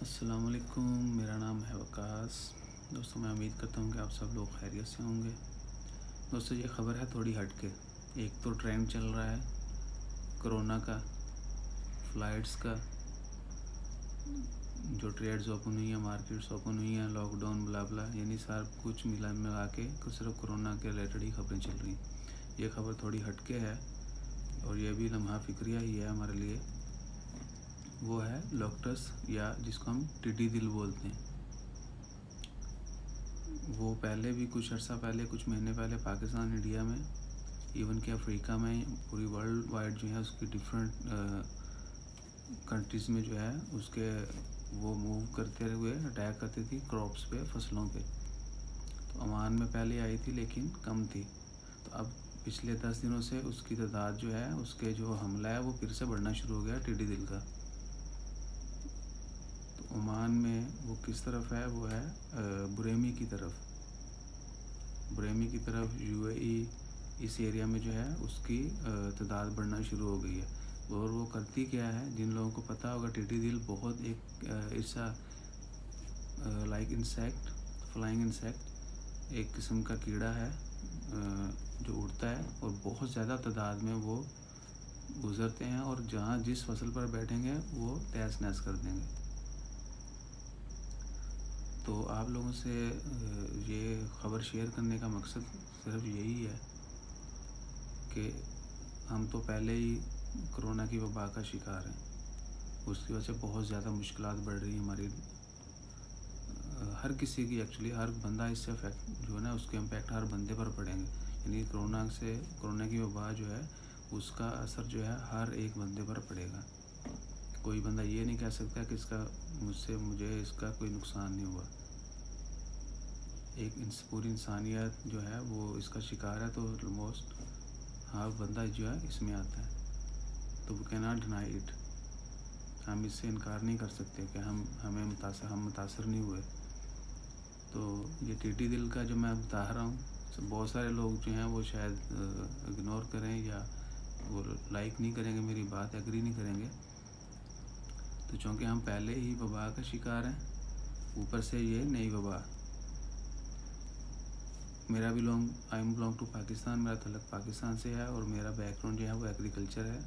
السلام علیکم، میرا نام ہے وقاص۔ دوستوں، میں امید کرتا ہوں کہ آپ سب لوگ خیریت سے ہوں گے۔ دوستوں، یہ خبر ہے تھوڑی ہٹ کے۔ ایک تو ٹرینڈ چل رہا ہے کرونا کا، فلائٹس کا، جو ٹریڈز اوپن ہوئی ہیں، مارکیٹس اوپن ہوئی ہیں، لاک ڈاؤن بلا بلا، یعنی سب کچھ ملا کے صرف کرونا کے ریلیٹڈ ہی خبریں چل رہی ہیں۔ یہ خبر تھوڑی ہٹ کے ہے اور یہ بھی لمحہ فکریہ ہی ہے ہمارے لیے۔ وہ ہے لوکٹس، یا جس کو ہم ٹڈی دل بولتے ہیں۔ وہ پہلے بھی کچھ عرصہ پہلے، کچھ مہینے پہلے پاکستان، انڈیا میں، ایون کہ افریقہ میں، پوری ورلڈ وائڈ جو ہے اس کی ڈفرینٹ کنٹریز میں جو ہے اس کے وہ موو کرتے ہوئے اٹیک کرتی تھی کراپس پہ، فصلوں پہ۔ تو عمان میں پہلے آئی تھی لیکن کم تھی۔ تو اب پچھلے 10 دنوں سے اس کی تعداد جو ہے، اس کے جو حملہ ہے وہ پھر سے بڑھنا شروع ہو گیا ٹڈی دل کا۔ تو عمان میں وہ کس طرف ہے؟ وہ ہے بریمی کی طرف، you a E, us area میں جو ہے اس کی تعداد بڑھنا شروع ہو گئی ہے۔ اور وہ کرتی کیا ہے؟ جن لوگوں کو پتہ ہوگا، ٹڈی دل بہت ایک ایسا لائک انسیکٹ، فلائنگ انسیکٹ، ایک قسم کا کیڑا ہے جو اڑتا ہے اور بہت زیادہ تعداد میں وہ گزرتے ہیں، اور جہاں جس فصل پر بیٹھیں گے وہ تہس نہس کر دیں گے۔ تو آپ لوگوں سے یہ خبر شیئر کرنے کا مقصد صرف یہی ہے کہ ہم تو پہلے ہی کرونا کی وبا کا شکار ہیں۔ اس کی وجہ سے بہت زیادہ مشکلات بڑھ رہی ہیں ہماری، ہر کسی کی، ایکچولی ہر بندہ اس سے افیکٹ جو ہے نا، اس کے امپیکٹ ہر بندے پر پڑیں گے۔ یعنی کرونا کی وبا جو ہے اس کا اثر جو ہے ہر ایک بندے پر پڑے گا۔ کوئی بندہ یہ نہیں کہہ سکتا کہ مجھے اس کا کوئی نقصان نہیں ہوا۔ پوری انسانیت جو ہے وہ اس کا شکار ہے، تو آلموسٹ ہر بندہ جو ہے اس میں آتا ہے۔ تو وہ کین ناٹ ڈینائی اٹ، ہم اس سے انکار نہیں کر سکتے کہ ہم متاثر نہیں ہوئے۔ تو یہ ٹڈی دل کا جو میں بتا رہا ہوں، بہت سارے لوگ جو ہیں وہ شاید اگنور کریں یا وہ لائک نہیں کریں گے میری بات، ایگری نہیں کریں گے۔ تو چونکہ ہم پہلے ہی وبا کا شکار ہیں، اوپر سے یہ نئی وبا۔ میرا بھی I am belong to Pakistan, میرا تعلق پاکستان سے ہے اور میرا بیک گراؤنڈ جو ہے وہ ایگریکلچر ہے۔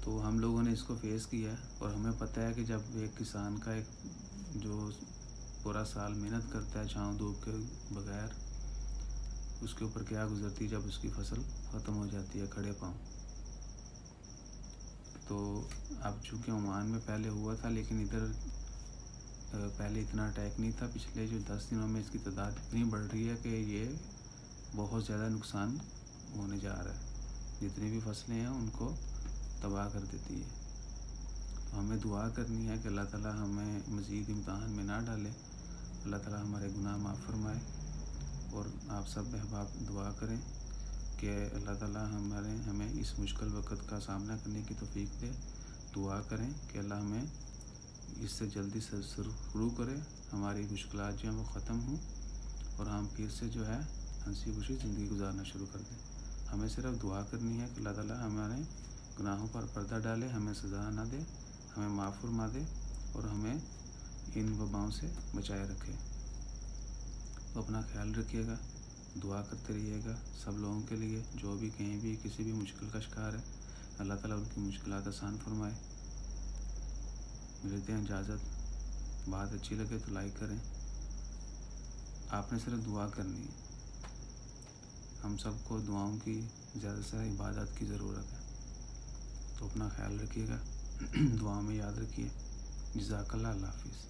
تو ہم لوگوں نے اس کو فیس کیا ہے اور ہمیں پتہ ہے کہ جب ایک کسان کا جو پورا سال محنت کرتا ہے چھاؤں دھوپ کے بغیر، اس کے اوپر کیا گزرتی جب اس کی فصل ختم ہو جاتی ہے کھڑے پاؤں۔ تو اب چونکہ عمان میں پہلے ہوا تھا، لیکن ادھر پہلے اتنا اٹیک نہیں تھا۔ پچھلے جو 10 دنوں میں اس کی تعداد اتنی بڑھ رہی ہے کہ یہ بہت زیادہ نقصان ہونے جا رہا ہے۔ جتنی بھی فصلیں ہیں ان کو تباہ کر دیتی ہے۔ تو ہمیں دعا کرنی ہے کہ اللہ تعالیٰ ہمیں مزید امتحان میں نہ ڈالے، اللہ تعالیٰ ہمارے گناہ معاف فرمائے۔ اور آپ سب احباب دعا کریں کہ اللہ تعالیٰ ہمیں اس مشکل وقت کا سامنا کرنے کی توفیق دے۔ دعا کریں کہ اللہ ہمیں اس سے جلدی سے شروع کرے، ہماری مشکلات جو ہیں وہ ختم ہوں اور ہم پھر سے جو ہے ہنسی خوشی زندگی گزارنا شروع کر دیں۔ ہمیں صرف دعا کرنی ہے کہ اللہ تعالیٰ ہمارے گناہوں پر پردہ ڈالے، ہمیں سزا نہ دے، ہمیں معاف فرما دے اور ہمیں ان وباؤں سے بچائے رکھے۔ تو اپنا خیال رکھیے گا، دعا کرتے رہیے گا سب لوگوں کے لیے جو بھی کہیں بھی کسی بھی مشکل کا شکار ہے۔ اللہ تعالیٰ ان کی مشکلات آسان فرمائے۔ ملتے ہیں اجازت۔ بات اچھی لگے تو لائک کریں۔ آپ نے صرف دعا کرنی ہے۔ ہم سب کو دعاؤں کی، زیادہ سے زیادہ عبادت کی ضرورت ہے۔ تو اپنا خیال رکھیے گا، دعاؤں میں یاد رکھیے۔ جزاک اللہ، اللہ حافظ۔